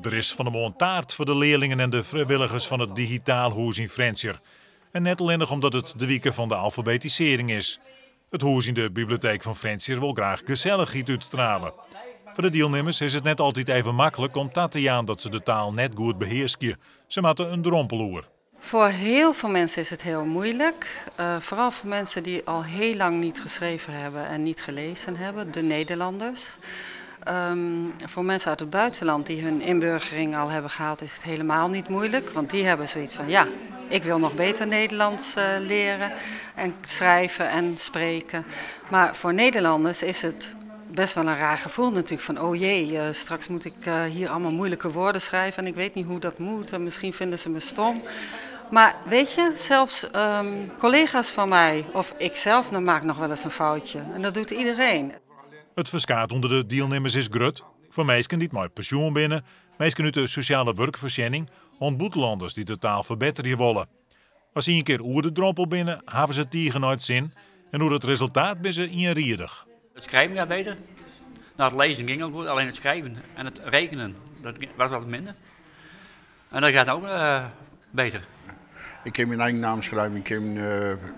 Er is van de morgen taart voor de leerlingen en de vrijwilligers van het digitaal huis in Frensjer. En net alleen omdat het de week van de alfabetisering is. Het huis in de bibliotheek van Frensjer wil graag gezelligheid uitstralen. Voor de deelnemers is het net altijd even makkelijk om te gaan dat ze de taal net goed beheersen. Ze maken een drompeloer. Voor heel veel mensen is het heel moeilijk. Vooral voor mensen die al heel lang niet geschreven hebben en niet gelezen hebben, de Nederlanders. Voor mensen uit het buitenland die hun inburgering al hebben gehaald is het helemaal niet moeilijk. Want die hebben zoiets van ja, ik wil nog beter Nederlands leren en schrijven en spreken. Maar voor Nederlanders is het best wel een raar gevoel natuurlijk van oh jee, straks moet ik hier allemaal moeilijke woorden schrijven en ik weet niet hoe dat moet en misschien vinden ze me stom. Maar weet je, zelfs collega's van mij of ikzelf maak nog wel eens een foutje en dat doet iedereen. Het verschaat onder de deelnemers is grut. Voor mensen die het met pensioen binnen, mensen uit de sociale werkvoorziening en buitenlanders die de taal verbeteren willen. Als ze een keer oer de drompel binnen, hebben ze het tegen nooit zin en door het resultaat ben ze inriedig. Het schrijven gaat beter. Nou, het lezen ging ook goed, alleen het schrijven en het rekenen, dat was wat minder. En dat gaat ook beter. Ik kan mijn eigen naam schrijven, ik kan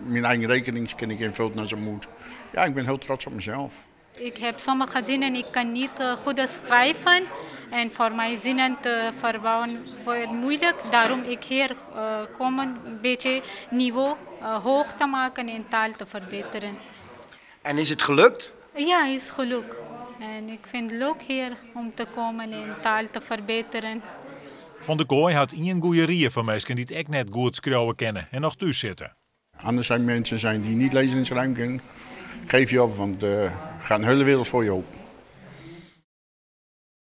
mijn eigen rekening invullen als het moet. Ja, ik ben heel trots op mezelf. Ik heb sommige zinnen, ik kan niet goed schrijven en voor mijn zinnen te verbouwen wordt het moeilijk. Daarom ik hier kom een beetje niveau hoog te maken en taal te verbeteren. En is het gelukt? Ja, is gelukt. En ik vind het leuk hier om te komen en taal te verbeteren. Van de Kooi had een goede rie van mensen die het echt net goed schrijven kennen en nog thuis zitten. Anders zijn mensen die niet lezen en schrijven kunnen. Geef je op, want er gaat een hele wereld voor je open.